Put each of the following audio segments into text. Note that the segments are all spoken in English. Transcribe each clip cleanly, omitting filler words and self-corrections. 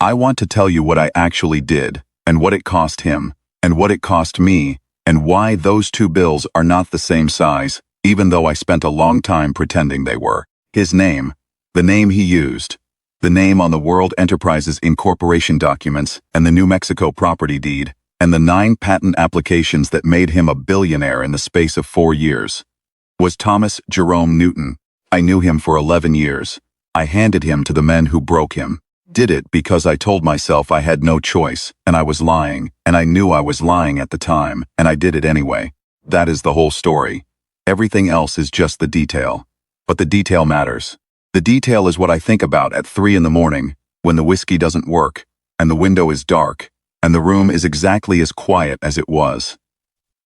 I want to tell you what I actually did, and what it cost him, and what it cost me, and why those two bills are not the same size, even though I spent a long time pretending they were. His name, the name he used, the name on the World Enterprises Incorporation documents and the New Mexico property deed, and the 9 patent applications that made him a billionaire in the space of 4 years, was Thomas Jerome Newton. I knew him for 11 years. I handed him to the men who broke him. Did it because I told myself I had no choice, and I was lying, and I knew I was lying at the time, and I did it anyway. That is the whole story. Everything else is just the detail. But the detail matters. The detail is what I think about at 3 in the morning, when the whiskey doesn't work, and the window is dark, and the room is exactly as quiet as it was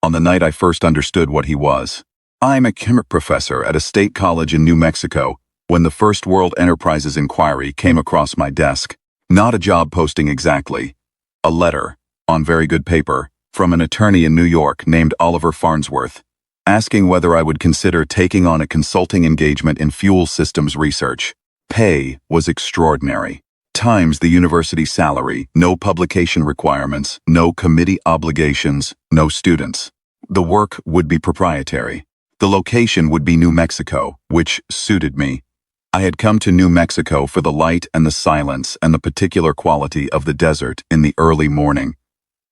on the night I first understood what he was. I'm a chemistry professor at a state college in New Mexico when the first World Enterprises inquiry came across my desk. Not a job posting exactly. A letter, on very good paper, from an attorney in New York named Oliver Farnsworth, asking whether I would consider taking on a consulting engagement in fuel systems research. Pay was extraordinary. Times the university salary, no publication requirements, no committee obligations, no students. The work would be proprietary. The location would be New Mexico, which suited me. I had come to New Mexico for the light and the silence and the particular quality of the desert in the early morning.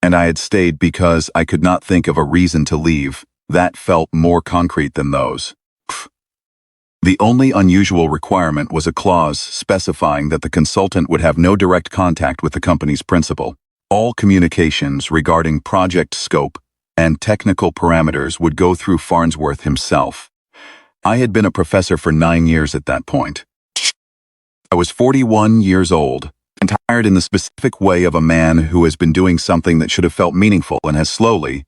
And I had stayed because I could not think of a reason to leave that felt more concrete than those. The only unusual requirement was a clause specifying that the consultant would have no direct contact with the company's principal. All communications regarding project scope and technical parameters would go through Farnsworth himself. I had been a professor for 9 years at that point. I was 41 years old, and tired in the specific way of a man who has been doing something that should have felt meaningful and has slowly,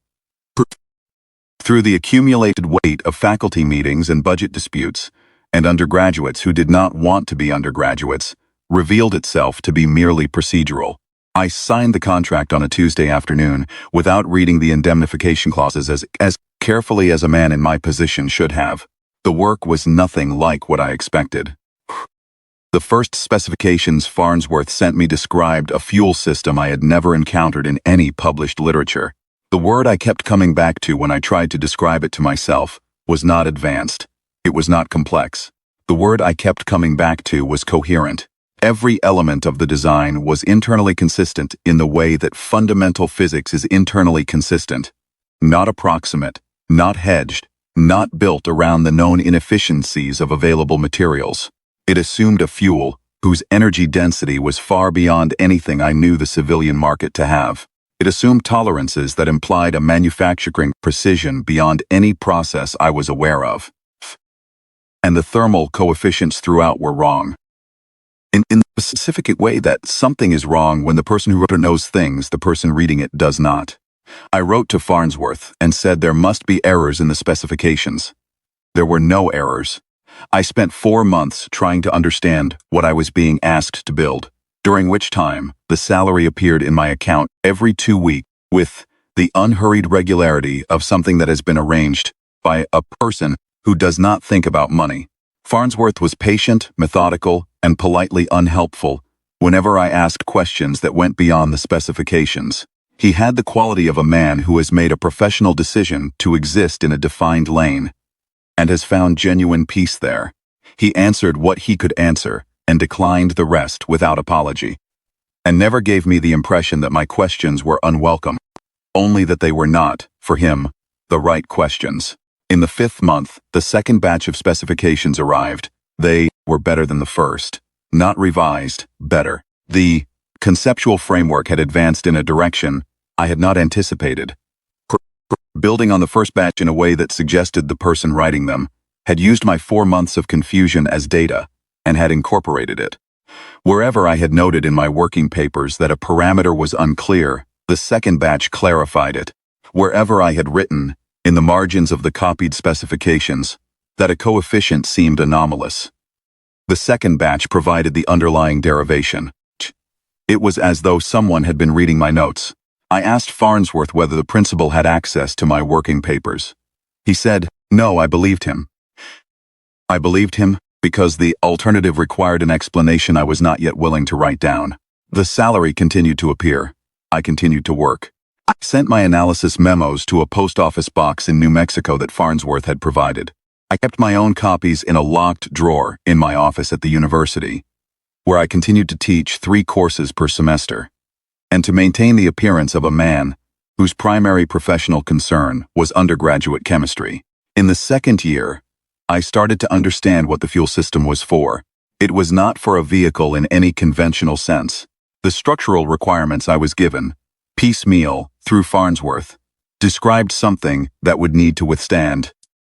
through the accumulated weight of faculty meetings and budget disputes, and undergraduates who did not want to be undergraduates, revealed itself to be merely procedural. I signed the contract on a Tuesday afternoon without reading the indemnification clauses as carefully as a man in my position should have. The work was nothing like what I expected. The first specifications Farnsworth sent me described a fuel system I had never encountered in any published literature. The word I kept coming back to when I tried to describe it to myself was not advanced. It was not complex. The word I kept coming back to was coherent. Every element of the design was internally consistent in the way that fundamental physics is internally consistent. Not approximate, not hedged, not built around the known inefficiencies of available materials. It assumed a fuel whose energy density was far beyond anything I knew the civilian market to have. It assumed tolerances that implied a manufacturing precision beyond any process I was aware of. And the thermal coefficients throughout were wrong. In the specific way that something is wrong when the person who wrote it knows things the person reading it does not. I wrote to Farnsworth and said there must be errors in the specifications. There were no errors. I spent 4 months trying to understand what I was being asked to build, during which time the salary appeared in my account every 2 weeks with the unhurried regularity of something that has been arranged by a person who does not think about money. Farnsworth was patient, methodical, and politely unhelpful whenever I asked questions that went beyond the specifications. He had the quality of a man who has made a professional decision to exist in a defined lane and has found genuine peace there. He answered what he could answer and declined the rest without apology, and never gave me the impression that my questions were unwelcome, only that they were not, for him, the right questions. In the 5th month, the second batch of specifications arrived. They were better than the first. Not revised, better. The conceptual framework had advanced in a direction I had not anticipated. Building on the first batch in a way that suggested the person writing them had used my 4 months of confusion as data and had incorporated it. Wherever I had noted in my working papers that a parameter was unclear, the second batch clarified it. Wherever I had written, in the margins of the copied specifications, that a coefficient seemed anomalous, the second batch provided the underlying derivation. It was as though someone had been reading my notes. I asked Farnsworth whether the principal had access to my working papers. He said, no, I believed him. I believed him because the alternative required an explanation I was not yet willing to write down. The salary continued to appear. I continued to work. I sent my analysis memos to a post office box in New Mexico that Farnsworth had provided. I kept my own copies in a locked drawer in my office at the university, where I continued to teach 3 courses per semester, and to maintain the appearance of a man whose primary professional concern was undergraduate chemistry. In the second year, I started to understand what the fuel system was for. It was not for a vehicle in any conventional sense. The structural requirements I was given, piecemeal through Farnsworth, described something that would need to withstand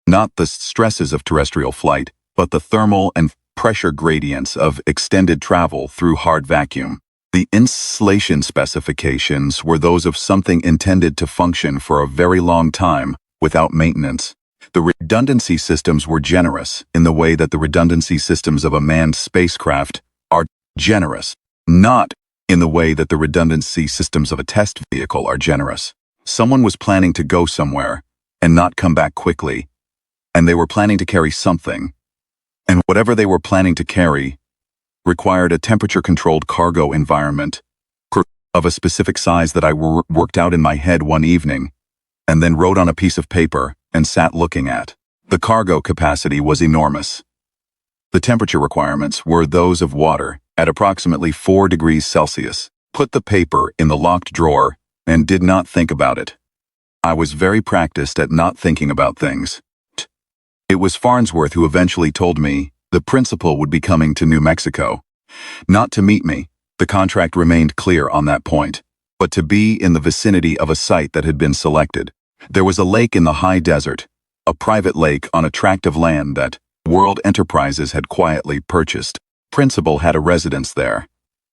not the stresses of terrestrial flight, but the thermal and pressure gradients of extended travel through hard vacuum. The insulation specifications were those of something intended to function for a very long time without maintenance. The redundancy systems were generous in the way that the redundancy systems of a manned spacecraft are generous, not in the way that the redundancy systems of a test vehicle are generous. Someone was planning to go somewhere and not come back quickly, and they were planning to carry something, and whatever they were planning to carry required a temperature-controlled cargo environment of a specific size that I worked out in my head one evening, and then wrote on a piece of paper and sat looking at. The cargo capacity was enormous. The temperature requirements were those of water at approximately 4 degrees Celsius. Put the paper in the locked drawer and did not think about it. I was very practiced at not thinking about things. It was Farnsworth who eventually told me the principal would be coming to New Mexico. Not to meet me, the contract remained clear on that point, but to be in the vicinity of a site that had been selected. There was a lake in the high desert, a private lake on a tract of land that World Enterprises had quietly purchased. Principal had a residence there.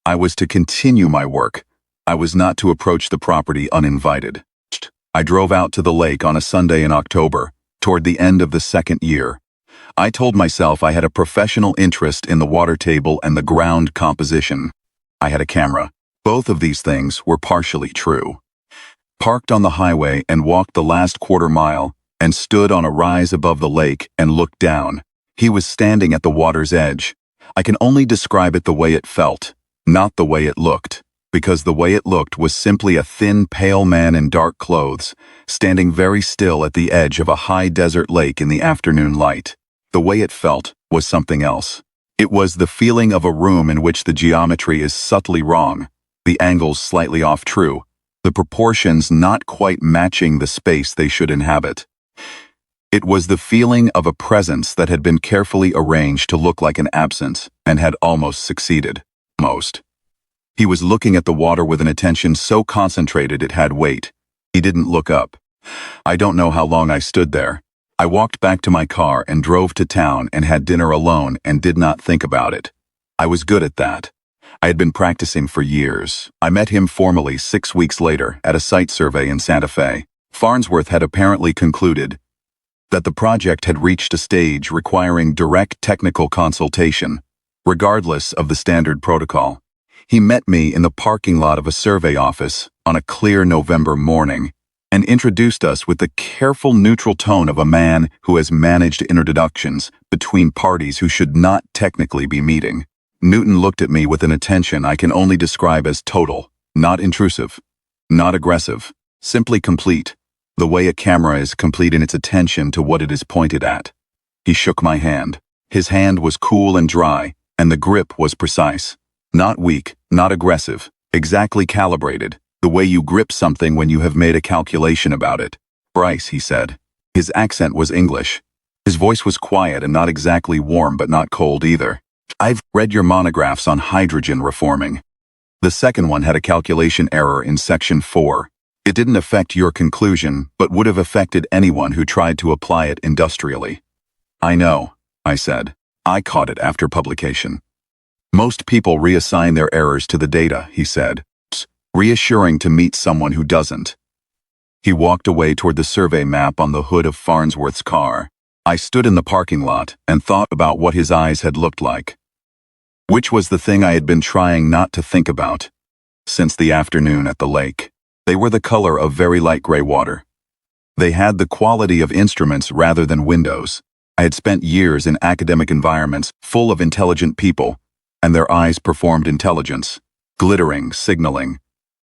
I was to continue my work. I was not to approach the property uninvited. I drove out to the lake on a Sunday in October, toward the end of the second year. I told myself I had a professional interest in the water table and the ground composition. I had a camera. Both of these things were partially true. Parked on the highway and walked the last quarter mile and stood on a rise above the lake and looked down. He was standing at the water's edge. I can only describe it the way it felt, not the way it looked, because the way it looked was simply a thin, pale man in dark clothes, standing very still at the edge of a high desert lake in the afternoon light. The way it felt was something else. It was the feeling of a room in which the geometry is subtly wrong, the angles slightly off true, the proportions not quite matching the space they should inhabit. It was the feeling of a presence that had been carefully arranged to look like an absence and had almost succeeded. He was looking at the water with an attention so concentrated it had weight. He didn't look up. I don't know how long I stood there. I walked back to my car and drove to town and had dinner alone and did not think about it. I was good at that. I had been practicing for years. I met him formally 6 weeks later at a site survey in Santa Fe. Farnsworth had apparently concluded that the project had reached a stage requiring direct technical consultation, regardless of the standard protocol. He met me in the parking lot of a survey office on a clear November morning and introduced us with the careful neutral tone of a man who has managed introductions between parties who should not technically be meeting. Newton looked at me with an attention I can only describe as total, not intrusive, not aggressive, simply complete, the way a camera is complete in its attention to what it is pointed at. He shook my hand. His hand was cool and dry, and the grip was precise. Not weak, not aggressive, exactly calibrated, the way you grip something when you have made a calculation about it. "Bryce," he said. His accent was English. His voice was quiet and not exactly warm but not cold either. "I've read your monographs on hydrogen reforming. The second one had a calculation error in section 4. It didn't affect your conclusion, but would have affected anyone who tried to apply it industrially." "I know," I said. "I caught it after publication." "Most people reassign their errors to the data," he said. "It's reassuring to meet someone who doesn't." He walked away toward the survey map on the hood of Farnsworth's car. I stood in the parking lot and thought about what his eyes had looked like, which was the thing I had been trying not to think about since the afternoon at the lake. They were the color of very light gray water. They had the quality of instruments rather than windows. I had spent years in academic environments full of intelligent people, and their eyes performed intelligence. glittering, signaling,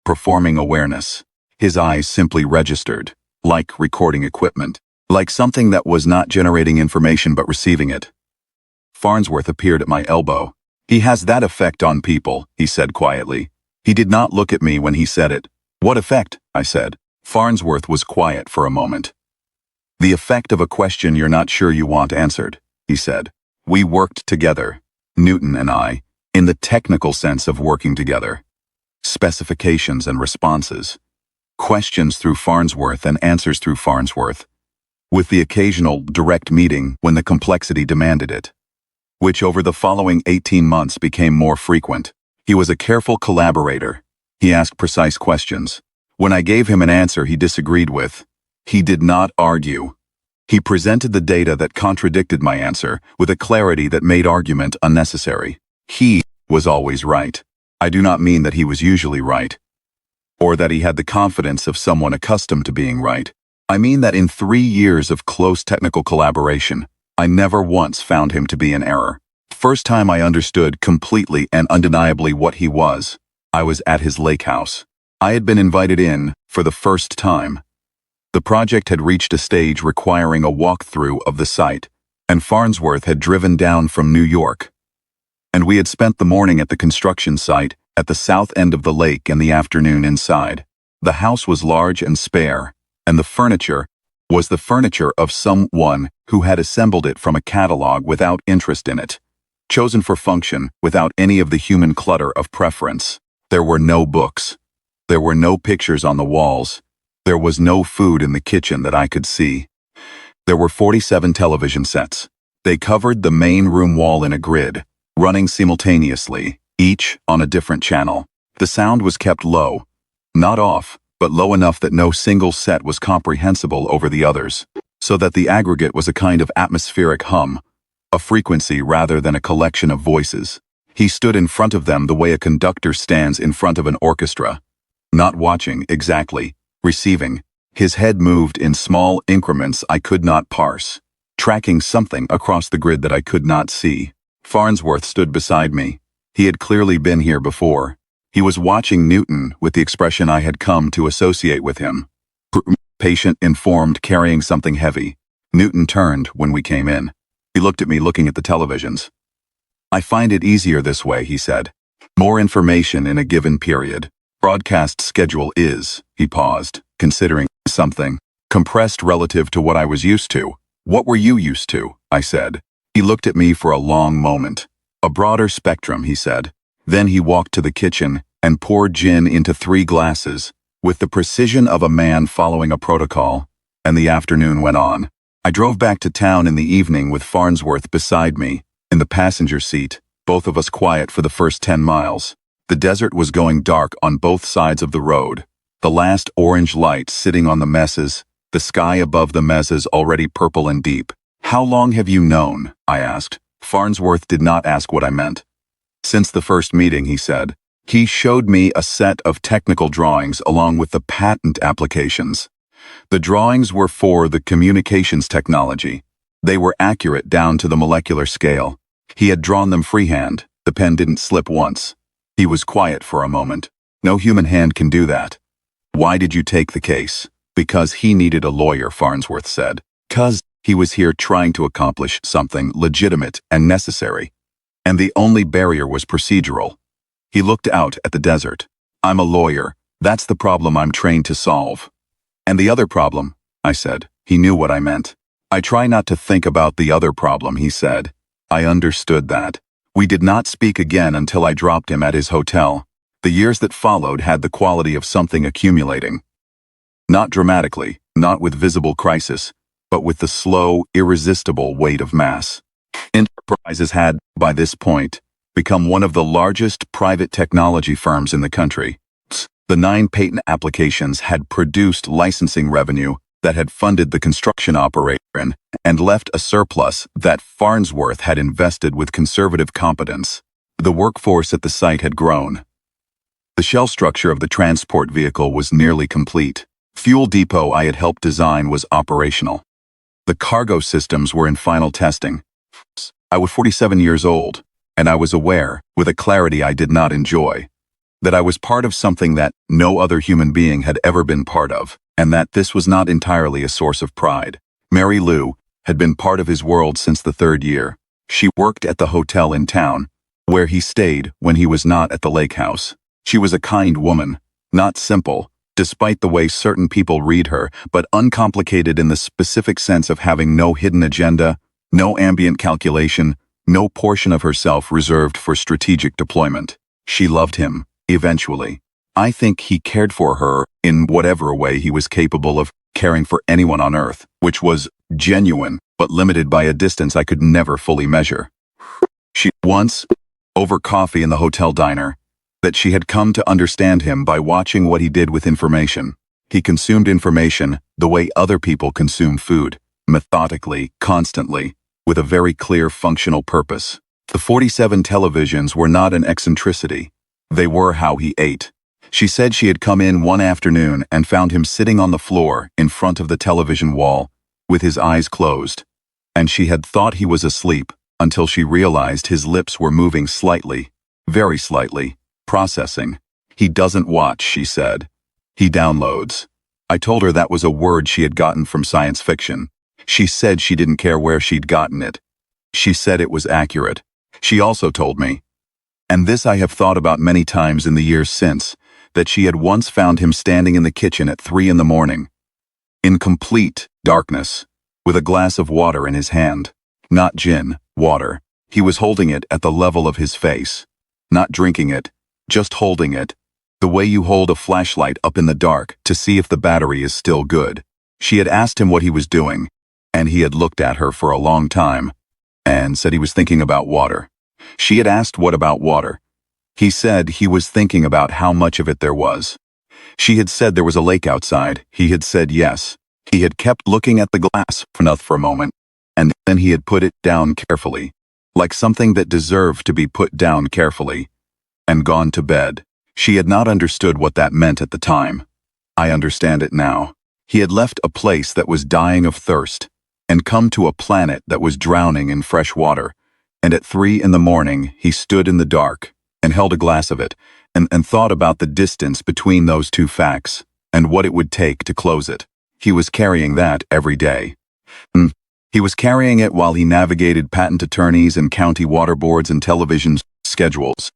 performing awareness. His eyes simply registered, like recording equipment, like something that was not generating information but receiving it. Farnsworth appeared at my elbow. "He has that effect on people," he said quietly. He did not look at me when he said it. "What effect?" I said. Farnsworth was quiet for a moment. "The effect of a question you're not sure you want answered," he said. "We worked together, Newton and I, in the technical sense of working together. Specifications and responses. Questions through Farnsworth and answers through Farnsworth, with the occasional direct meeting when the complexity demanded it, which over the following 18 months became more frequent. He was a careful collaborator. He asked precise questions. When I gave him an answer he disagreed with, he did not argue. He presented the data that contradicted my answer with a clarity that made argument unnecessary. He was always right. I do not mean that he was usually right, or that he had the confidence of someone accustomed to being right. I mean that in 3 years of close technical collaboration, I never once found him to be in error. First time I understood completely and undeniably what he was, I was at his lake house. I had been invited in for the first time. The project had reached a stage requiring a walkthrough of the site, and Farnsworth had driven down from New York. And we had spent the morning at the construction site at the south end of the lake and the afternoon inside. The house was large and spare, and the furniture was the furniture of someone who had assembled it from a catalog without interest in it, chosen for function without any of the human clutter of preference. There were no books. There were no pictures on the walls. There was no food in the kitchen that I could see. There were 47 television sets. They covered the main room wall in a grid, running simultaneously, each on a different channel. The sound was kept low, not off, but low enough that no single set was comprehensible over the others, so that the aggregate was a kind of atmospheric hum, a frequency rather than a collection of voices. He stood in front of them the way a conductor stands in front of an orchestra, not watching exactly, receiving. His head moved in small increments I could not parse, tracking something across the grid that I could not see. Farnsworth stood beside me. He had clearly been here before. He was watching Newton with the expression I had come to associate with him. Patient, informed, carrying something heavy. Newton turned when we came in. He looked at me looking at the televisions. "I find it easier this way," he said. "More information in a given period. Broadcast schedule is," he paused, considering something, "compressed relative to what I was used to." "What were you used to?" I said. He looked at me for a long moment. "A broader spectrum," he said. Then he walked to the kitchen and poured gin into 3 glasses, with the precision of a man following a protocol, and the afternoon went on. I drove back to town in the evening with Farnsworth beside me, in the passenger seat, both of us quiet for the first 10 miles. The desert was going dark on both sides of the road, the last orange light sitting on the mesas, the sky above the mesas already purple and deep. "How long have you known?" I asked. Farnsworth did not ask what I meant. "Since the first meeting," he said. He showed me a set of technical drawings along with the patent applications. The drawings were for the communications technology. They were accurate down to the molecular scale. He had drawn them freehand. The pen didn't slip once. He was quiet for a moment. "No human hand can do that." "Why did you take the case?" "Because he needed a lawyer," Farnsworth said. "'Cause he was here trying to accomplish something legitimate and necessary. And the only barrier was procedural." He looked out at the desert. "I'm a lawyer. That's the problem I'm trained to solve." "And the other problem?" I said. He knew what I meant. "I try not to think about the other problem," he said. I understood that. We did not speak again until I dropped him at his hotel. The years that followed had the quality of something accumulating. Not dramatically, not with visible crisis, but with the slow, irresistible weight of mass. Enterprises had, by this point, become one of the largest private technology firms in the country. The 9 patent applications had produced licensing revenue that had funded the construction operation and left a surplus that Farnsworth had invested with conservative competence. The workforce at the site had grown. The shell structure of the transport vehicle was nearly complete. Fuel depot I had helped design was operational. The cargo systems were in final testing. I was 47 years old, and I was aware, with a clarity I did not enjoy, that I was part of something that no other human being had ever been part of, and that this was not entirely a source of pride. Mary Lou had been part of his world since the 3rd year. She worked at the hotel in town, where he stayed when he was not at the lake house. She was a kind woman, not simple, despite the way certain people read her, but uncomplicated in the specific sense of having no hidden agenda, no ambient calculation, no portion of herself reserved for strategic deployment. She loved him, eventually. I think he cared for her in whatever way he was capable of caring for anyone on Earth, which was genuine, but limited by a distance I could never fully measure. She once, over coffee in the hotel diner, that she had come to understand him by watching what he did with information. He consumed information the way other people consume food, methodically, constantly, with a very clear functional purpose. The 47 televisions were not an eccentricity. They were how he ate. She said she had come in one afternoon and found him sitting on the floor in front of the television wall, with his eyes closed, and she had thought he was asleep until she realized his lips were moving slightly, very slightly, processing. He doesn't watch, she said. He downloads. I told her that was a word she had gotten from science fiction. She said she didn't care where she'd gotten it. She said it was accurate. She also told me, and this I have thought about many times in the years since, that she had once found him standing in the kitchen at 3 a.m, in complete darkness, with a glass of water in his hand. Not gin, water. He was holding it at the level of his face. Not drinking it, just holding it, the way you hold a flashlight up in the dark to see if the battery is still good. She had asked him what he was doing, and he had looked at her for a long time, and said he was thinking about water. She had asked what about water. He said he was thinking about how much of it there was. She had said there was a lake outside. He had said yes. He had kept looking at the glass for a moment, and then he had put it down carefully, like something that deserved to be put down carefully, and gone to bed. She had not understood what that meant at the time. I understand it now. He had left a place that was dying of thirst, and come to a planet that was drowning in fresh water, and at 3 a.m. he stood in the dark, and held a glass of it, and thought about the distance between those two facts, and what it would take to close it. He was carrying that every day. He was carrying it while he navigated patent attorneys and county water boards and television schedules,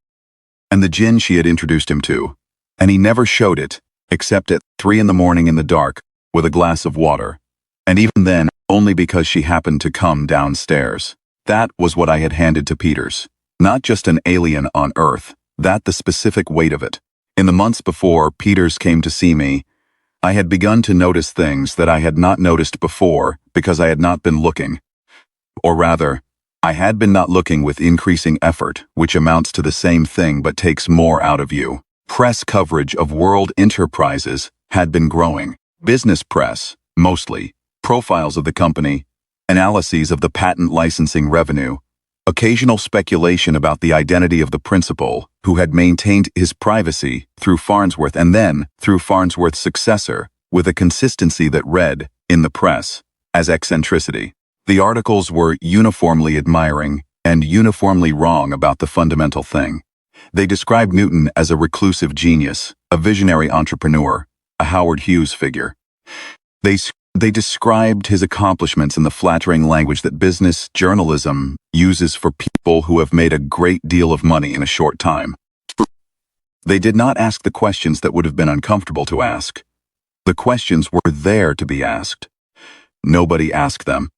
and the gin she had introduced him to, and he never showed it, except at 3 a.m. in the dark, with a glass of water, and even then, only because she happened to come downstairs. That was what I had handed to Peters. Not just an alien on Earth, that the specific weight of it. In the months before Peters came to see me, I had begun to notice things that I had not noticed before because I had not been looking. Or rather, I had been not looking with increasing effort, which amounts to the same thing but takes more out of you. Press coverage of world enterprises had been growing. Business press, mostly, profiles of the company, analyses of the patent licensing revenue, occasional speculation about the identity of the principal, who had maintained his privacy through Farnsworth and then through Farnsworth's successor, with a consistency that read, in the press, as eccentricity. The articles were uniformly admiring and uniformly wrong about the fundamental thing. They described Newton as a reclusive genius, a visionary entrepreneur, a Howard Hughes figure. They described his accomplishments in the flattering language that business journalism uses for people who have made a great deal of money in a short time. They did not ask the questions that would have been uncomfortable to ask. The questions were there to be asked. Nobody asked them.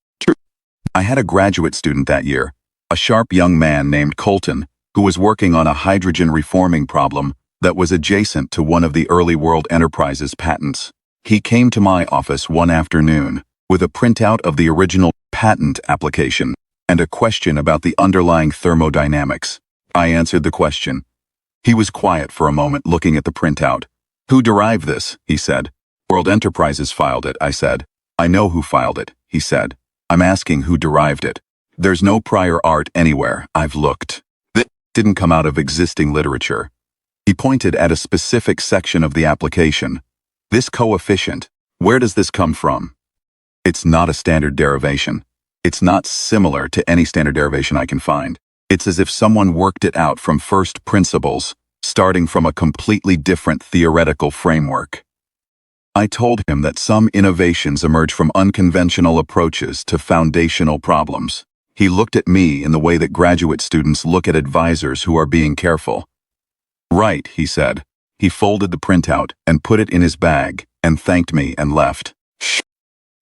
I had a graduate student that year, a sharp young man named Colton, who was working on a hydrogen reforming problem that was adjacent to one of the early World Enterprises patents. He came to my office one afternoon with a printout of the original patent application and a question about the underlying thermodynamics. I answered the question. He was quiet for a moment looking at the printout. "Who derived this?" he said. "World Enterprises filed it," I said. "I know who filed it," he said. "I'm asking who derived it. There's no prior art anywhere. I've looked. This didn't come out of existing literature." He pointed at a specific section of the application. "This coefficient, where does this come from?" "It's not a standard derivation. It's not similar to any standard derivation I can find. It's as if someone worked it out from first principles, starting from a completely different theoretical framework. I told him that some innovations emerge from unconventional approaches to foundational problems. He looked at me in the way that graduate students look at advisors who are being careful. "Right," he said. He folded the printout and put it in his bag and thanked me and left.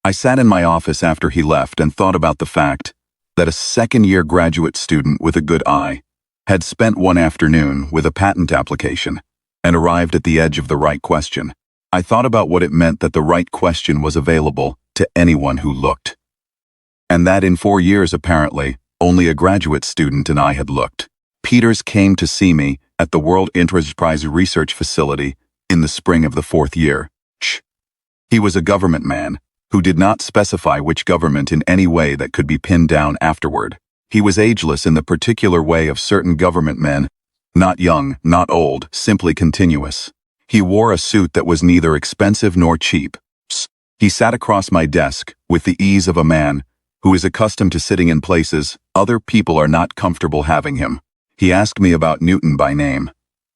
I sat in my office after he left and thought about the fact that a second-year graduate student with a good eye had spent one afternoon with a patent application and arrived at the edge of the right question. I thought about what it meant that the right question was available to anyone who looked. And that in 4 years, apparently, only a graduate student and I had looked. Peters came to see me at the World Enterprise Research Facility in the spring of the 4th year. He was a government man who did not specify which government in any way that could be pinned down afterward. He was ageless in the particular way of certain government men, not young, not old, simply continuous. He wore a suit that was neither expensive nor cheap. He sat across my desk with the ease of a man who is accustomed to sitting in places other people are not comfortable having him. He asked me about Newton by name.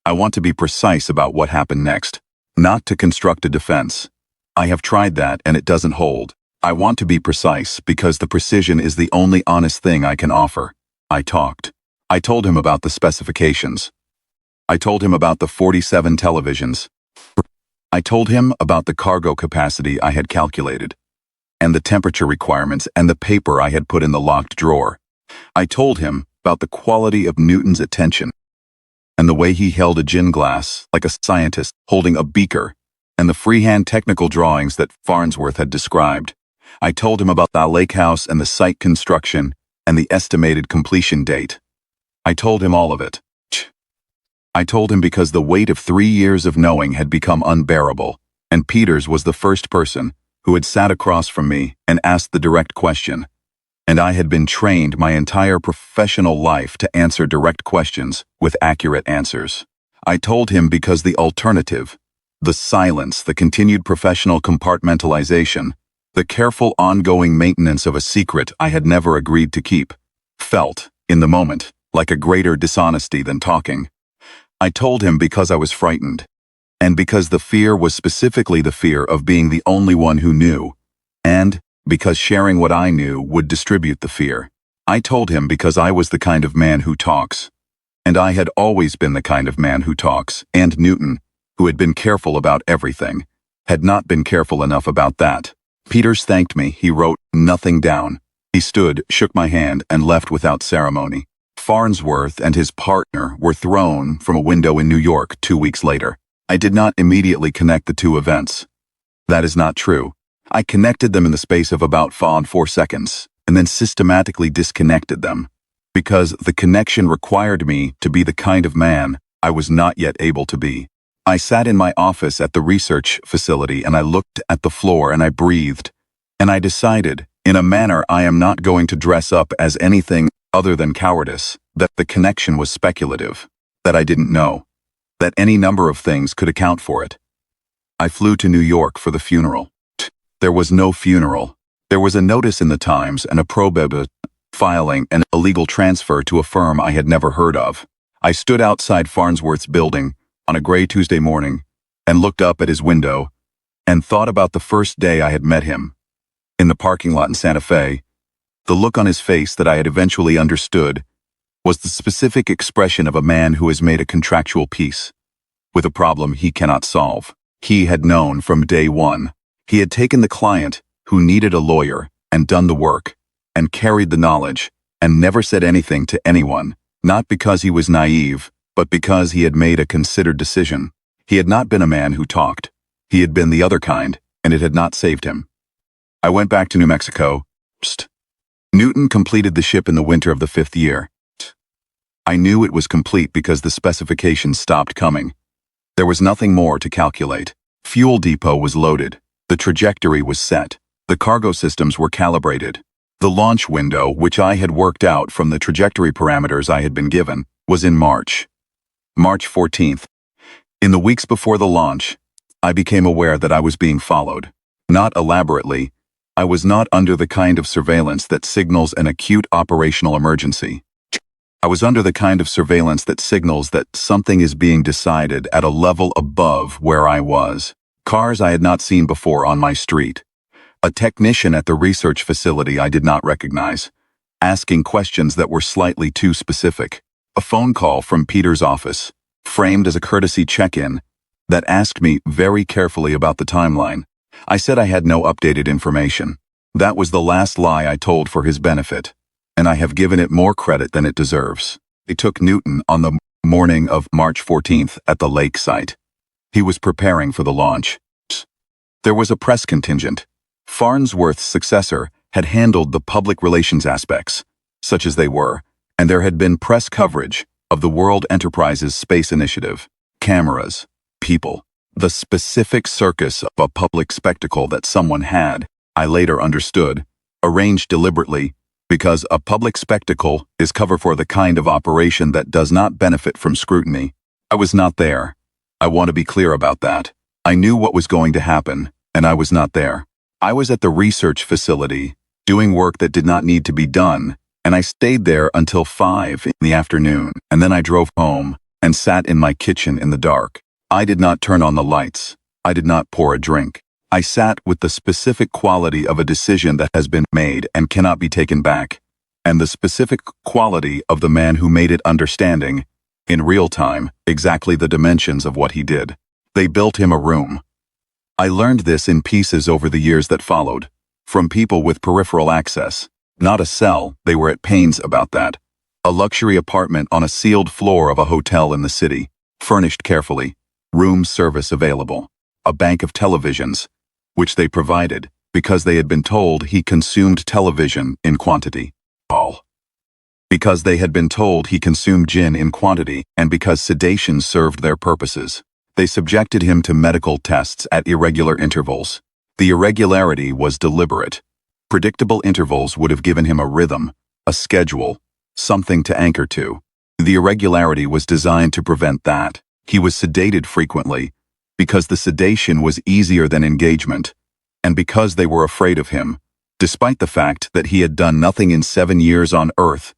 I want to be precise about what happened next, not to construct a defense. I have tried that and it doesn't hold. I want to be precise because the precision is the only honest thing I can offer. I talked. I told him about the specifications. I told him about the 47 televisions. I told him about the cargo capacity I had calculated, and the temperature requirements and the paper I had put in the locked drawer. I told him about the quality of Newton's attention, and the way he held a gin glass like a scientist holding a beaker, and the freehand technical drawings that Farnsworth had described. I told him about the lake house and the site construction and the estimated completion date. I told him all of it. I told him because the weight of 3 years of knowing had become unbearable, and Peters was the first person who had sat across from me and asked the direct question. And I had been trained my entire professional life to answer direct questions with accurate answers. I told him because the alternative, the silence, the continued professional compartmentalization, the careful ongoing maintenance of a secret I had never agreed to keep, felt, in the moment, like a greater dishonesty than talking. I told him because I was frightened, and because the fear was specifically the fear of being the only one who knew, and because sharing what I knew would distribute the fear. I told him because I was the kind of man who talks, and I had always been the kind of man who talks, and Newton, who had been careful about everything, had not been careful enough about that. Peters thanked me. He wrote nothing down. He stood, shook my hand, and left without ceremony. Farnsworth and his partner were thrown from a window in New York 2 weeks later. I did not immediately connect the two events. That is not true. I connected them in the space of about 4 seconds, and then systematically disconnected them, because the connection required me to be the kind of man I was not yet able to be. I sat in my office at the research facility and I looked at the floor and I breathed, and I decided, in a manner I am not going to dress up as anything other than cowardice, that the connection was speculative, that I didn't know, that any number of things could account for it. I flew to New York for the funeral. There was no funeral. There was a notice in the Times and a probate filing an illegal transfer to a firm I had never heard of. I stood outside Farnsworth's building on a gray Tuesday morning and looked up at his window and thought about the first day I had met him. In the parking lot in Santa Fe, the look on his face that I had eventually understood was the specific expression of a man who has made a contractual peace with a problem he cannot solve. He had known from day one. He had taken the client who needed a lawyer and done the work and carried the knowledge and never said anything to anyone, not because he was naive, but because he had made a considered decision. He had not been a man who talked. He had been the other kind, and it had not saved him. I went back to New Mexico. Newton completed the ship in the winter of the 5th year. I knew it was complete because the specifications stopped coming. There was nothing more to calculate. Fuel depot was loaded. The trajectory was set. The cargo systems were calibrated. The launch window, which I had worked out from the trajectory parameters I had been given, was in March 14th. In the weeks before the launch, I became aware that I was being followed. Not elaborately. I was not under the kind of surveillance that signals an acute operational emergency. I was under the kind of surveillance that signals that something is being decided at a level above where I was. Cars I had not seen before on my street. A technician at the research facility I did not recognize, asking questions that were slightly too specific. A phone call from Peter's office, framed as a courtesy check-in, that asked me very carefully about the timeline. I said I had no updated information. That was the last lie I told for his benefit, and I have given it more credit than it deserves. They took Newton on the morning of March 14th at the lake site. He was preparing for the launch. There was a press contingent. Farnsworth's successor had handled the public relations aspects, such as they were, and there had been press coverage of the World Enterprises Space Initiative, cameras, people, the specific circus of a public spectacle that someone had, I later understood, arranged deliberately because a public spectacle is cover for the kind of operation that does not benefit from scrutiny. I was not there. I want to be clear about that. I knew what was going to happen, and I was not there. I was at the research facility, doing work that did not need to be done, and I stayed there until 5 in the afternoon, and then I drove home and sat in my kitchen in the dark. I did not turn on the lights. I did not pour a drink. I sat with the specific quality of a decision that has been made and cannot be taken back, and the specific quality of the man who made it, understanding, in real time, exactly the dimensions of what he did. They built him a room. I learned this in pieces over the years that followed, from people with peripheral access. Not a cell, they were at pains about that. A luxury apartment on a sealed floor of a hotel in the city, furnished carefully, room service available, a bank of televisions, which they provided because they had been told he consumed television in quantity. All. Because they had been told he consumed gin in quantity and because sedation served their purposes. They subjected him to medical tests at irregular intervals. The irregularity was deliberate. Predictable intervals would have given him a rhythm, a schedule, something to anchor to. The irregularity was designed to prevent that. He was sedated frequently, because the sedation was easier than engagement, and because they were afraid of him, despite the fact that he had done nothing in 7 years on Earth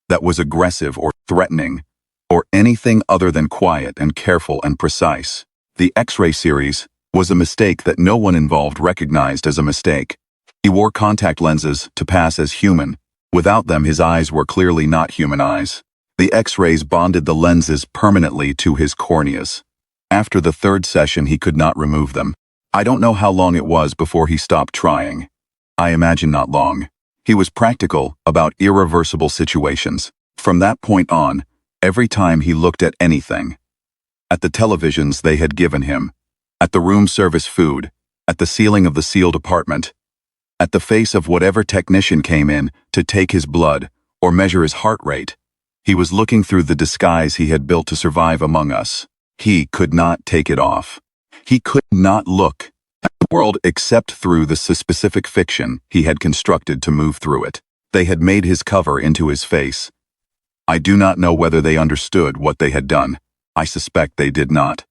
that was aggressive or threatening, or anything other than quiet and careful and precise. The X-ray series was a mistake that no one involved recognized as a mistake. He wore contact lenses to pass as human. Without them, his eyes were clearly not human eyes. The X-rays bonded the lenses permanently to his corneas. After the 3rd session, he could not remove them. I don't know how long it was before he stopped trying. I imagine not long. He was practical about irreversible situations. From that point on, every time he looked at anything, at the televisions they had given him, at the room service food, at the ceiling of the sealed apartment, at the face of whatever technician came in to take his blood or measure his heart rate, he was looking through the disguise he had built to survive among us. He could not take it off. He could not look at the world except through the specific fiction he had constructed to move through it. They had made his cover into his face. I do not know whether they understood what they had done. I suspect they did not.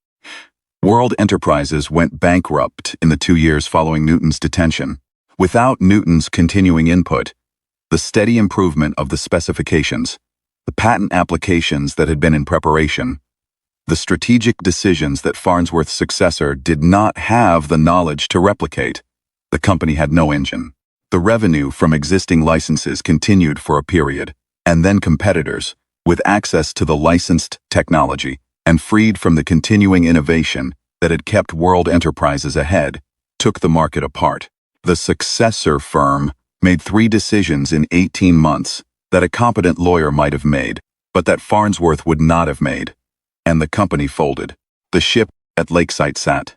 World Enterprises went bankrupt in the 2 years following Newton's detention. Without Newton's continuing input, the steady improvement of the specifications, the patent applications that had been in preparation, the strategic decisions that Farnsworth's successor did not have the knowledge to replicate, the company had no engine. The revenue from existing licenses continued for a period, and then competitors, with access to the licensed technology and freed from the continuing innovation that had kept World Enterprises ahead, took the market apart. The successor firm made 3 decisions in 18 months that a competent lawyer might have made, but that Farnsworth would not have made, and the company folded. The ship at Lakeside sat.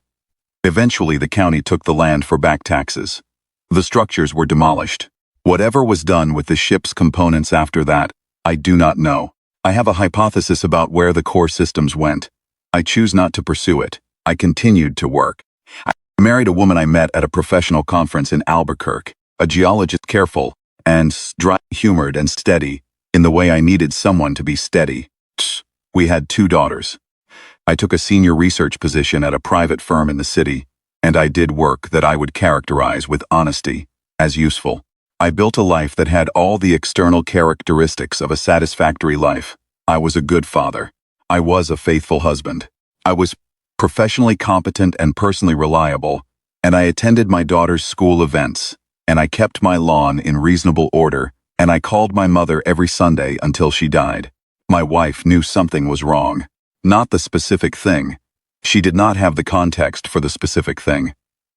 Eventually, the county took the land for back taxes. The structures were demolished. Whatever was done with the ship's components after that, I do not know. I have a hypothesis about where the core systems went. I choose not to pursue it. I continued to work. I married a woman I met at a professional conference in Albuquerque, a geologist, careful and dry-humored and steady in the way I needed someone to be steady. We had 2 daughters. I took a senior research position at a private firm in the city, and I did work that I would characterize with honesty as useful. I built a life that had all the external characteristics of a satisfactory life. I was a good father. I was a faithful husband. I was professionally competent and personally reliable, and I attended my daughter's school events, and I kept my lawn in reasonable order, and I called my mother every Sunday until she died. My wife knew something was wrong. Not the specific thing. She did not have the context for the specific thing,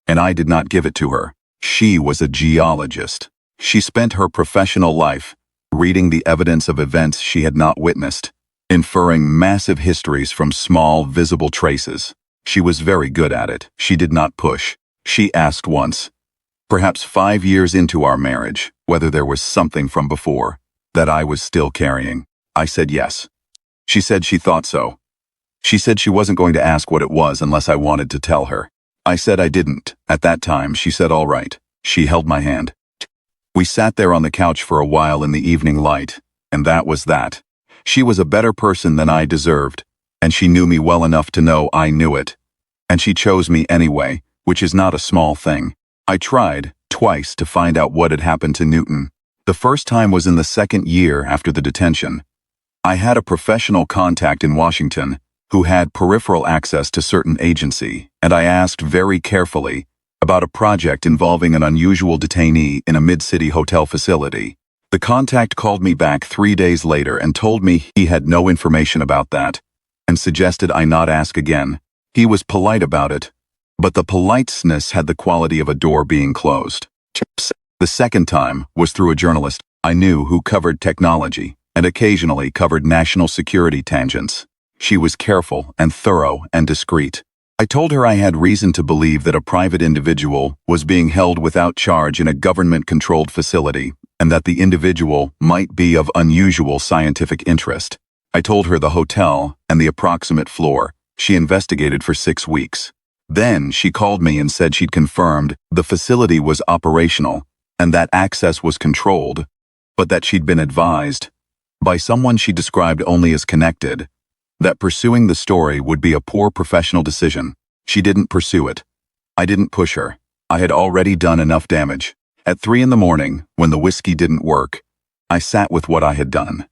and I did not give it to her. She was a geologist. She spent her professional life reading the evidence of events she had not witnessed, inferring massive histories from small, visible traces. She was very good at it. She did not push. She asked once, perhaps 5 years into our marriage, whether there was something from before that I was still carrying. I said yes. She said she thought so. She said she wasn't going to ask what it was unless I wanted to tell her. I said I didn't. At that time, she said all right. She held my hand. We sat there on the couch for a while in the evening light, and that was that. She was a better person than I deserved, and she knew me well enough to know I knew it. And she chose me anyway, which is not a small thing. I tried, twice, to find out what had happened to Newton. The first time was in the second year after the detention. I had a professional contact in Washington who had peripheral access to certain agency, and I asked very carefully about a project involving an unusual detainee in a mid-city hotel facility. The contact called me back 3 days later and told me he had no information about that, and suggested I not ask again. He was polite about it, but the politeness had the quality of a door being closed. The second time was through a journalist I knew who covered technology and occasionally covered national security tangents. She was careful and thorough and discreet. I told her I had reason to believe that a private individual was being held without charge in a government-controlled facility, and that the individual might be of unusual scientific interest. I told her the hotel and the approximate floor. She investigated for 6 weeks. Then she called me and said she'd confirmed the facility was operational and that access was controlled, but that she'd been advised, by someone she described only as connected, that pursuing the story would be a poor professional decision. She didn't pursue it. I didn't push her. I had already done enough damage. At 3 in the morning, when the whiskey didn't work, I sat with what I had done.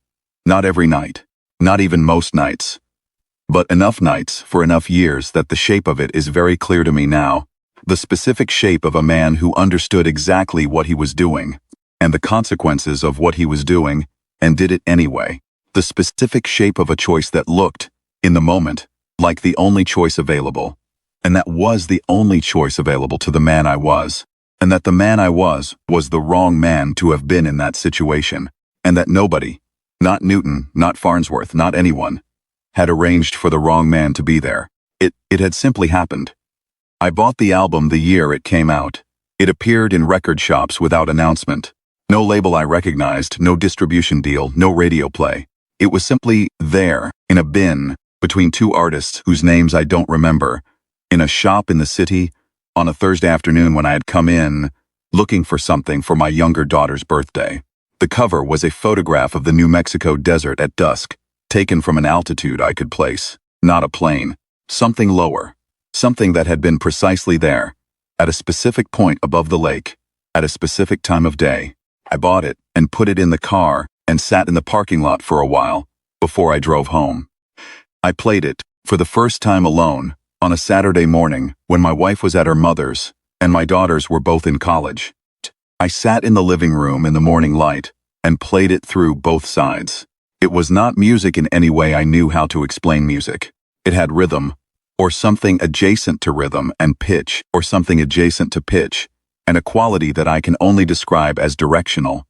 Not every night, not even most nights, but enough nights for enough years that the shape of it is very clear to me now. The specific shape of a man who understood exactly what he was doing, and the consequences of what he was doing, and did it anyway. The specific shape of a choice that looked, in the moment, like the only choice available. And that was the only choice available to the man I was. And that the man I was the wrong man to have been in that situation. And that nobody, not Newton, not Farnsworth, not anyone, had arranged for the wrong man to be there. It had simply happened. I bought the album the year it came out. It appeared in record shops without announcement. No label I recognized, no distribution deal, no radio play. It was simply there, in a bin, between 2 artists whose names I don't remember, in a shop in the city, on a Thursday afternoon when I had come in, looking for something for my younger daughter's birthday. The cover was a photograph of the New Mexico desert at dusk, taken from an altitude I could place, not a plane, something lower, something that had been precisely there, at a specific point above the lake, at a specific time of day. I bought it and put it in the car and sat in the parking lot for a while before I drove home. I played it, for the first time alone, on a Saturday morning when my wife was at her mother's and my daughters were both in college. I sat in the living room in the morning light and played it through both sides. It was not music in any way I knew how to explain music. It had rhythm, or something adjacent to rhythm, and pitch, or something adjacent to pitch, and a quality that I can only describe as directional,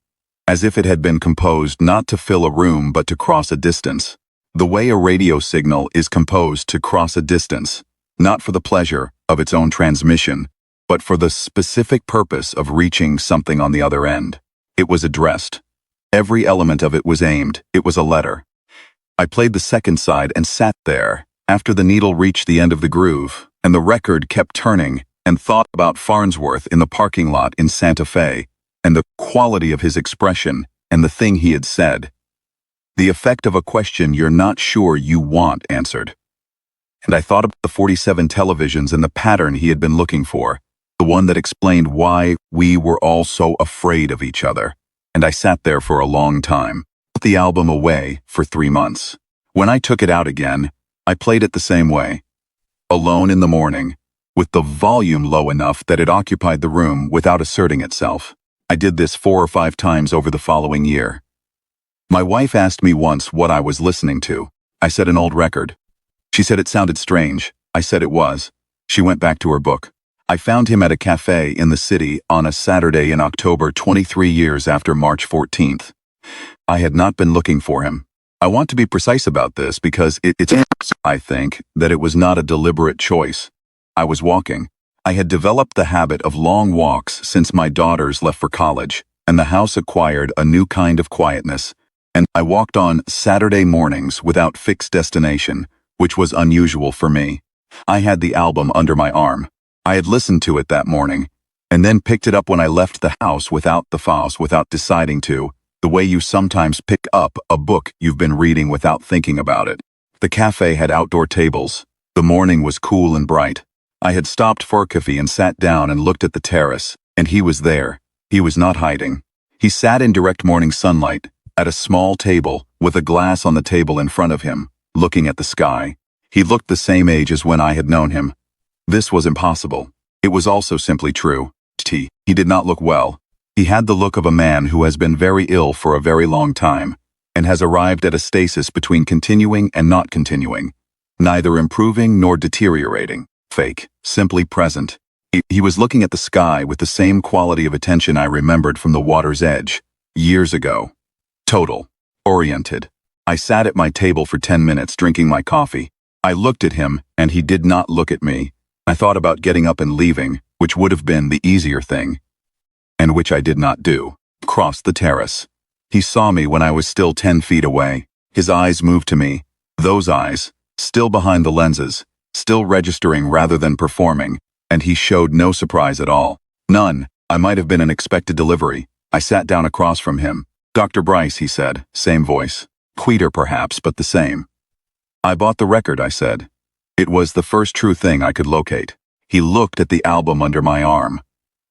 as if it had been composed not to fill a room but to cross a distance. The way a radio signal is composed to cross a distance, not for the pleasure of its own transmission, but for the specific purpose of reaching something on the other end. It was addressed. Every element of it was aimed. It was a letter. I played the second side and sat there, after the needle reached the end of the groove, and the record kept turning, and thought about Farnsworth in the parking lot in Santa Fe, and the quality of his expression, and the thing he had said. The effect of a question you're not sure you want answered. And I thought about the 47 televisions and the pattern he had been looking for, the one that explained why we were all so afraid of each other. And I sat there for a long time, put the album away for 3 months. When I took it out again, I played it the same way. Alone in the morning, with the volume low enough that it occupied the room without asserting itself. I did this 4 or 5 times over the following year. My wife asked me once what I was listening to. I said an old record. She said it sounded strange. I said it was. She went back to her book. I found him at a cafe in the city on a Saturday in October 23 years after March 14th. I had not been looking for him. I want to be precise about this because I think that it was not a deliberate choice. I was walking. I had developed the habit of long walks since my daughters left for college, and the house acquired a new kind of quietness. And I walked on Saturday mornings without fixed destination, which was unusual for me. I had the album under my arm. I had listened to it that morning, and then picked it up when I left the house without deciding to, the way you sometimes pick up a book you've been reading without thinking about it. The cafe had outdoor tables. The morning was cool and bright. I had stopped for a coffee and sat down and looked at the terrace, and he was there. He was not hiding. He sat in direct morning sunlight, at a small table, with a glass on the table in front of him, looking at the sky. He looked the same age as when I had known him. This was impossible. It was also simply true. He did not look well. He had the look of a man who has been very ill for a very long time, and has arrived at a stasis between continuing and not continuing, neither improving nor deteriorating. Fake, simply present. He was looking at the sky with the same quality of attention I remembered from the water's edge, years ago. Total. Oriented. I sat at my table for 10 minutes drinking my coffee. I looked at him, and he did not look at me. I thought about getting up and leaving, which would have been the easier thing, and which I did not do. Crossed the terrace. He saw me when I was still 10 feet away. His eyes moved to me. Those eyes, still behind the lenses, still registering rather than performing, and he showed no surprise at all. None. I might have been an expected delivery. I sat down across from him. "Dr. Bryce," he said, same voice. Quieter perhaps, but the same. "I bought the record," I said. It was the first true thing I could locate. He looked at the album under my arm.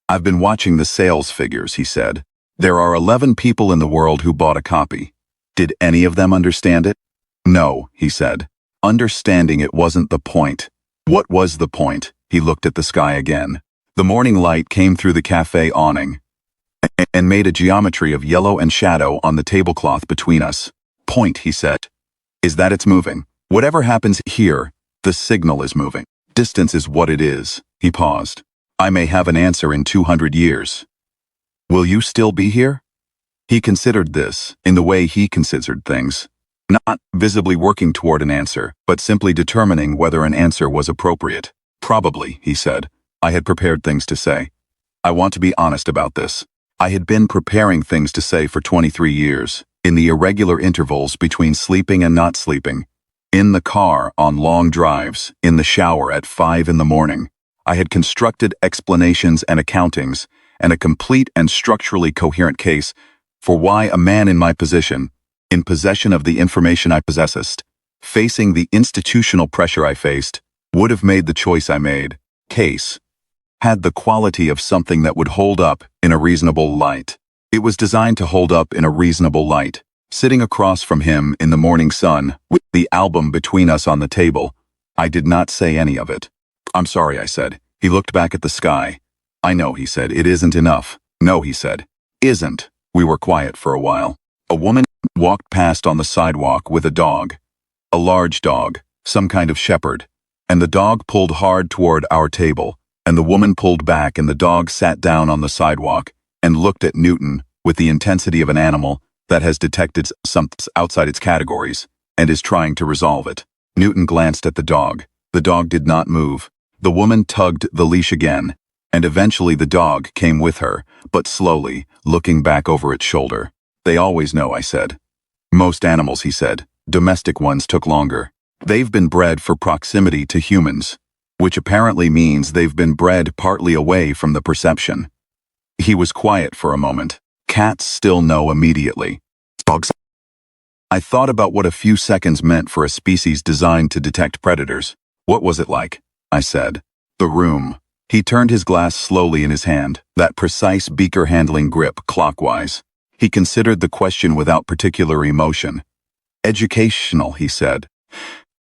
"I've been watching the sales figures," he said. "There are 11 people in the world who bought a copy. Did any of them understand it?" "No," he said. "Understanding it wasn't the point." "What was the point?" He looked at the sky again. The morning light came through the cafe awning and made a geometry of yellow and shadow on the tablecloth between us. "Point," he said, "is that it's moving. Whatever happens here, the signal is moving. Distance is what it is." He paused. "I may have an answer in 200 years. Will you still be here?" He considered this, in the way he considered things. Not visibly working toward an answer, but simply determining whether an answer was appropriate. "Probably," he said. I had prepared things to say. I want to be honest about this. I had been preparing things to say for 23 years, in the irregular intervals between sleeping and not sleeping. In the car, on long drives, in the shower at 5 in the morning. I had constructed explanations and accountings, and a complete and structurally coherent case for why a man in my position, in possession of the information I possessed, facing the institutional pressure I faced, would have made the choice I made. Case had the quality of something that would hold up in a reasonable light. It was designed to hold up in a reasonable light. Sitting across from him in the morning sun, with the album between us on the table, I did not say any of it. "I'm sorry," I said. He looked back at the sky. "I know," he said. "It isn't enough." "No," he said. "Isn't." We were quiet for a while. A woman walked past on the sidewalk with a dog. A large dog, some kind of shepherd. And the dog pulled hard toward our table, and the woman pulled back and the dog sat down on the sidewalk and looked at Newton with the intensity of an animal that has detected something outside its categories and is trying to resolve it. Newton glanced at the dog. The dog did not move. The woman tugged the leash again, and eventually the dog came with her, but slowly, looking back over its shoulder. "They always know," I said. "Most animals," he said. "Domestic ones took longer. They've been bred for proximity to humans, which apparently means they've been bred partly away from the perception." He was quiet for a moment. "Cats still know immediately. Dogs." I thought about what a few seconds meant for a species designed to detect predators. "What was it like?" I said. "The room." He turned his glass slowly in his hand, that precise beaker-handling grip clockwise. He considered the question without particular emotion. Educational, he said.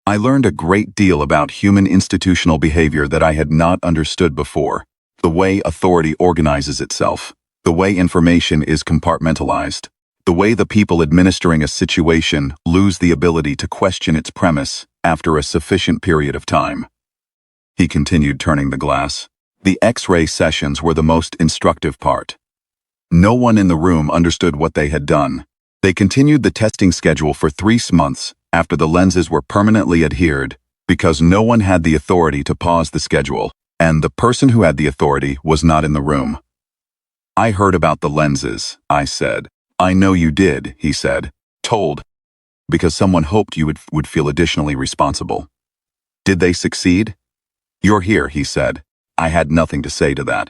I learned a great deal about human institutional behavior that I had not understood before. The way authority organizes itself. The way information is compartmentalized. The way the people administering a situation lose the ability to question its premise after a sufficient period of time. He continued, turning the glass. The X-ray sessions were the most instructive part. No one in the room understood what they had done. They continued the testing schedule for 3 months after the lenses were permanently adhered because no one had the authority to pause the schedule, and the person who had the authority was not in the room. I heard about the lenses, I said. I know you did, he said. Told. Because someone hoped you would feel additionally responsible. Did they succeed? You're here, he said. I had nothing to say to that.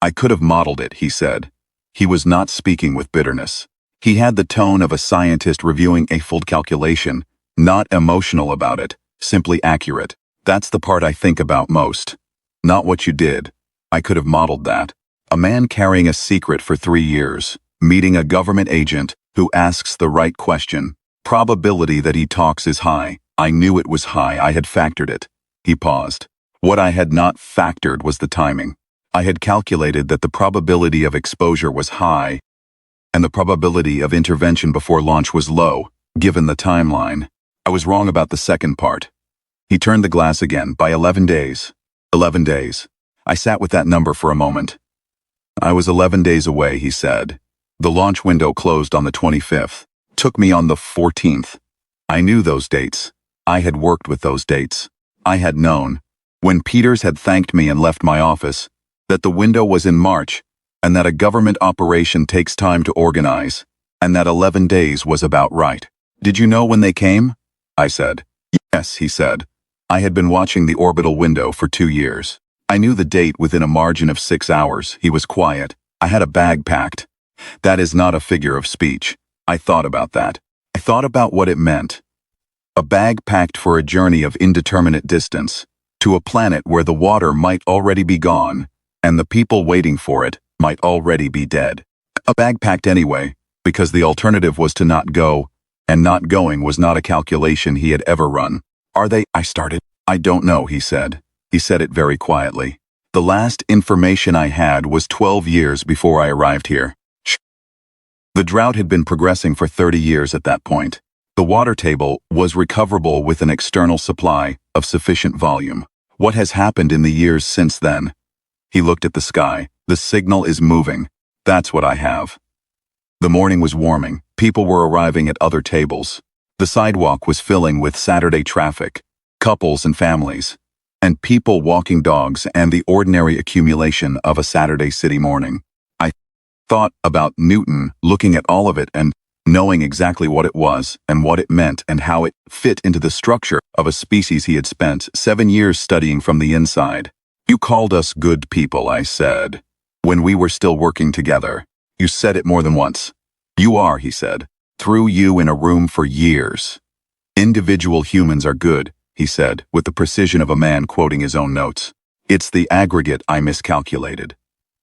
I could have modeled it, he said. He was not speaking with bitterness. He had the tone of a scientist reviewing a full calculation, not emotional about it, simply accurate. That's the part I think about most. Not what you did. I could have modeled that. A man carrying a secret for 3 years, meeting a government agent who asks the right question. Probability that he talks is high. I knew it was high. I had factored it. He paused. What I had not factored was the timing. I had calculated that the probability of exposure was high, and the probability of intervention before launch was low, given the timeline. I was wrong about the second part. He turned the glass again. By 11 days. 11 days. I sat with that number for a moment. I was 11 days away, he said. The launch window closed on the 25th. Took me on the 14th. I knew those dates. I had worked with those dates. I had known, when Peters had thanked me and left my office, that the window was in March, and that a government operation takes time to organize, and that 11 days was about right. Did you know when they came? I said. Yes, he said. I had been watching the orbital window for 2 years. I knew the date within a margin of 6 hours. He was quiet. I had a bag packed. That is not a figure of speech. I thought about that. I thought about what it meant. A bag packed for a journey of indeterminate distance, to a planet where the water might already be gone, and the people waiting for it might already be dead. A bag packed anyway, because the alternative was to not go, and not going was not a calculation he had ever run. Are they? I started. I don't know, he said. He said it very quietly. The last information I had was 12 years before I arrived here. The drought had been progressing for 30 years at that point. The water table was recoverable with an external supply of sufficient volume. What has happened in the years since then? He looked at the sky. The signal is moving. That's what I have. The morning was warming. People were arriving at other tables. The sidewalk was filling with Saturday traffic, couples and families, and people walking dogs, and the ordinary accumulation of a Saturday city morning. I thought about Newton, looking at all of it and knowing exactly what it was and what it meant and how it fit into the structure of a species he had spent 7 years studying from the inside. You called us good people, I said, when we were still working together. You said it more than once. You are, he said. Threw you in a room for years. Individual humans are good, he said, with the precision of a man quoting his own notes. It's the aggregate I miscalculated.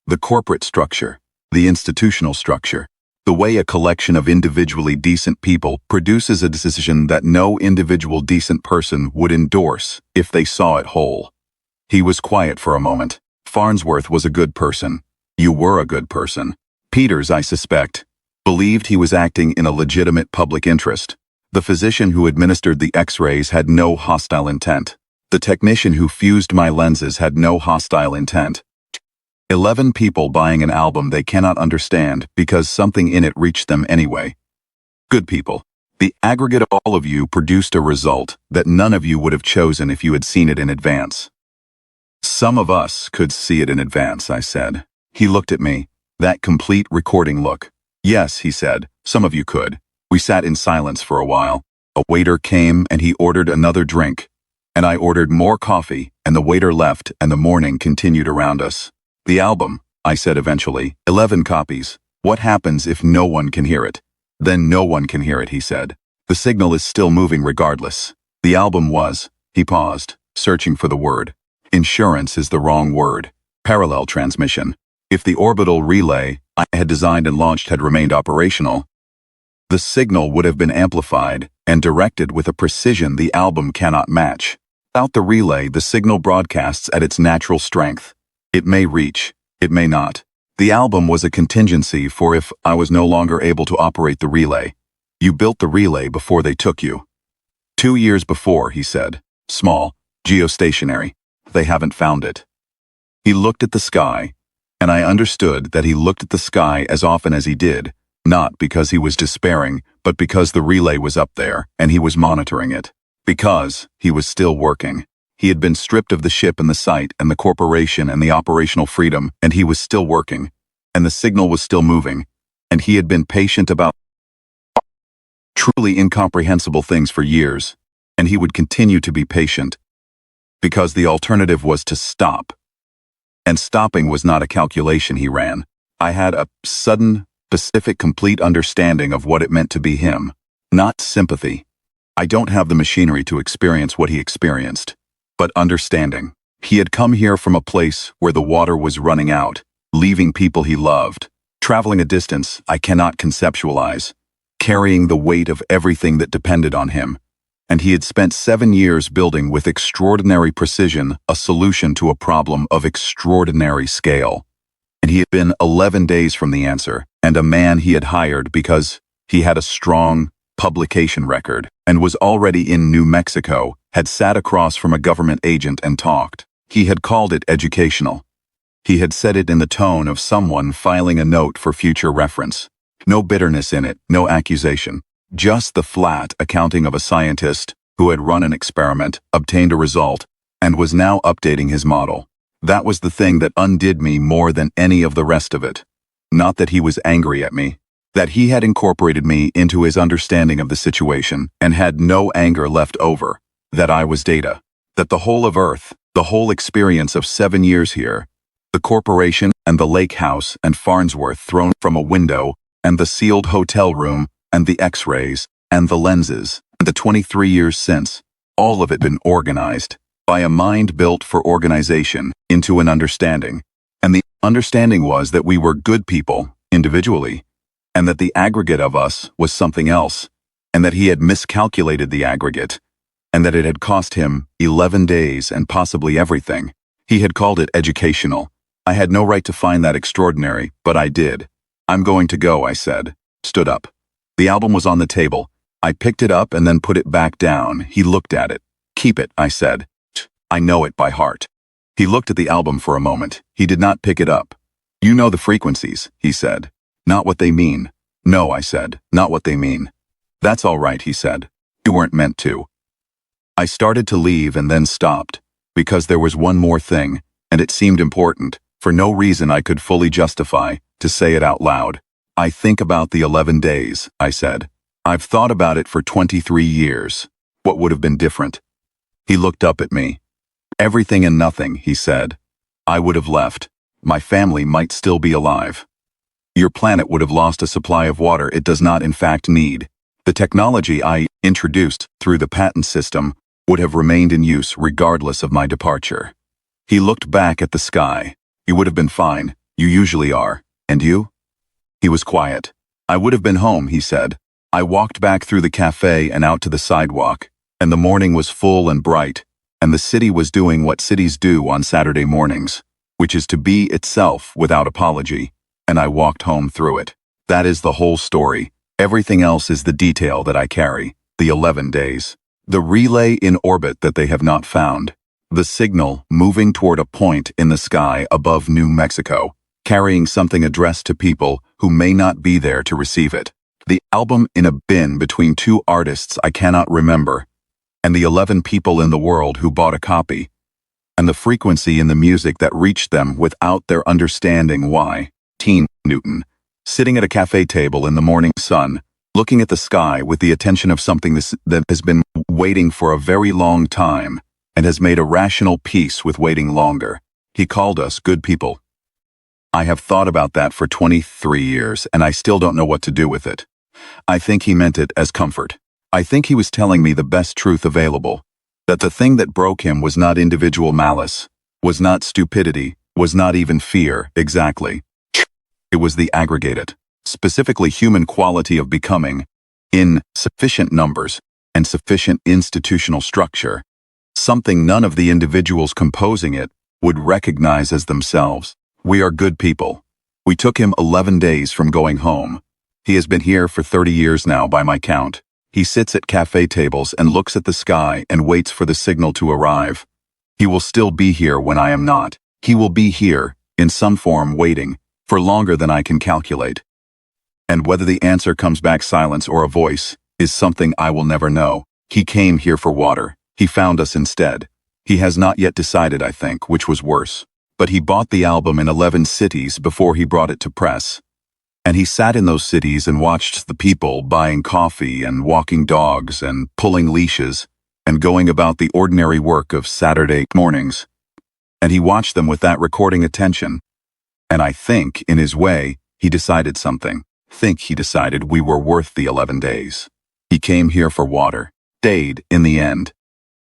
The corporate structure, the institutional structure, the way a collection of individually decent people produces a decision that no individual decent person would endorse if they saw it whole. He was quiet for a moment. Farnsworth was a good person. You were a good person. Peters, I suspect, believed he was acting in a legitimate public interest. The physician who administered the X-rays had no hostile intent. The technician who fused my lenses had no hostile intent. 11 people buying an album they cannot understand because something in it reached them anyway. Good people. The aggregate of all of you produced a result that none of you would have chosen if you had seen it in advance. Some of us could see it in advance, I said. He looked at me, that complete recording look. Yes, he said, some of you could. We sat in silence for a while. A waiter came and he ordered another drink. And I ordered more coffee, and the waiter left and the morning continued around us. The album, I said eventually, 11 copies. What happens if no one can hear it? Then no one can hear it, he said. The signal is still moving regardless. The album was, he paused, searching for the word. Insurance is the wrong word. Parallel transmission. If the orbital relay I had designed and launched had remained operational, the signal would have been amplified and directed with a precision the album cannot match. Without the relay, the signal broadcasts at its natural strength. It may reach, it may not. The album was a contingency for if I was no longer able to operate the relay. You built the relay before they took you. 2 years before, he said. Small, geostationary. They haven't found it. He looked at the sky, and I understood that he looked at the sky as often as he did, not because he was despairing, but because the relay was up there, and he was monitoring it. Because he was still working. He had been stripped of the ship and the site and the corporation and the operational freedom, and he was still working, and the signal was still moving, and he had been patient about truly incomprehensible things for years, and he would continue to be patient, because the alternative was to stop. And stopping was not a calculation he ran. I had a sudden, specific, complete understanding of what it meant to be him, not sympathy. I don't have the machinery to experience what he experienced, but understanding. He had come here from a place where the water was running out, leaving people he loved, traveling a distance I cannot conceptualize, carrying the weight of everything that depended on him. And he had spent 7 years building with extraordinary precision a solution to a problem of extraordinary scale. And he had been 11 days from the answer, and a man he had hired because he had a strong publication record and was already in New Mexico, had sat across from a government agent and talked. He had called it educational. He had said it in the tone of someone filing a note for future reference. No bitterness in it, no accusation. Just the flat accounting of a scientist who had run an experiment, obtained a result, and was now updating his model. That was the thing that undid me more than any of the rest of it. Not that he was angry at me. That he had incorporated me into his understanding of the situation and had no anger left over. That I was data. That the whole of Earth, the whole experience of 7 years here, the corporation and the lake house and Farnsworth thrown from a window and the sealed hotel room and the x-rays and the lenses and the 23 years since, all of it been organized by a mind built for organization into an understanding. And the understanding was that we were good people individually, and that the aggregate of us was something else, and that he had miscalculated the aggregate, and that it had cost him 11 days and possibly everything. He had called it educational. I had no right to find that extraordinary, but I did. I'm going to go, I said. Stood up. The album was on the table. I picked it up and then put it back down. He looked at it. Keep it, I said. I know it by heart. He looked at the album for a moment. He did not pick it up. You know the frequencies, he said. Not what they mean. No, I said, not what they mean. That's all right, he said. You weren't meant to. I started to leave and then stopped, because there was one more thing, and it seemed important, for no reason I could fully justify, to say it out loud. I think about the 11 days, I said. I've thought about it for 23 years. What would have been different? He looked up at me. Everything and nothing, he said. I would have left. My family might still be alive. Your planet would have lost a supply of water it does not in fact need. The technology I introduced through the patent system would have remained in use regardless of my departure. He looked back at the sky. You would have been fine. You usually are. And you? He was quiet. I would have been home, he said. I walked back through the cafe and out to the sidewalk, and the morning was full and bright, and the city was doing what cities do on Saturday mornings, which is to be itself without apology, and I walked home through it. That is the whole story. Everything else is the detail that I carry, the 11 days. The relay in orbit that they have not found. The signal moving toward a point in the sky above New Mexico, carrying something addressed to people who may not be there to receive it. The album in a bin between 2 artists I cannot remember, and the 11 people in the world who bought a copy, and the frequency in the music that reached them without their understanding why. Teen Newton, sitting at a cafe table in the morning sun, looking at the sky with the attention of something that has been waiting for a very long time and has made a rational peace with waiting longer. He called us good people. I have thought about that for 23 years, and I still don't know what to do with it. I think he meant it as comfort. I think he was telling me the best truth available, that the thing that broke him was not individual malice, Was not stupidity, was not even fear, exactly. It was the aggregated, specifically human quality of becoming, in sufficient numbers and sufficient institutional structure, something none of the individuals composing it would recognize as themselves. We are good people. We took him 11 days from going home. He has been here for 30 years now by my count. He sits at cafe tables and looks at the sky and waits for the signal to arrive. He will still be here when I am not. He will be here, in some form waiting, for longer than I can calculate. And whether the answer comes back silence or a voice, is something I will never know. He came here for water. He found us instead. He has not yet decided, I think, which was worse. But he bought the album in 11 cities before he brought it to press. And he sat in those cities and watched the people buying coffee and walking dogs and pulling leashes and going about the ordinary work of Saturday mornings. And he watched them with that recording attention. And I think, in his way, he decided something. He decided we were worth the 11 days. He came here for water. Stayed in the end.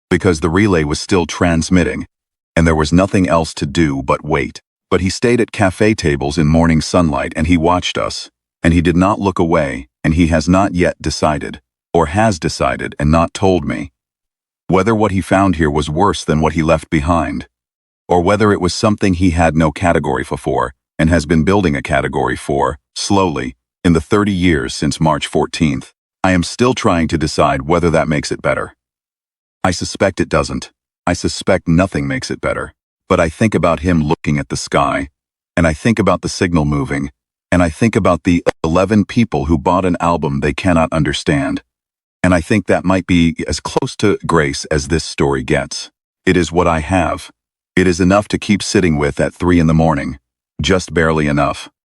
Because the relay was still transmitting, and there was nothing else to do but wait. But he stayed at cafe tables in morning sunlight and he watched us, and he did not look away, and he has not yet decided, or has decided and not told me, whether what he found here was worse than what he left behind, or whether it was something he had no category for and has been building a category for, slowly, in the 30 years since March 14th. I am still trying to decide whether that makes it better. I suspect it doesn't. I suspect nothing makes it better. But I think about him looking at the sky, and I think about the signal moving, and I think about the 11 people who bought an album they cannot understand. And I think that might be as close to grace as this story gets. It is what I have. It is enough to keep sitting with at 3 in the morning. Just barely enough.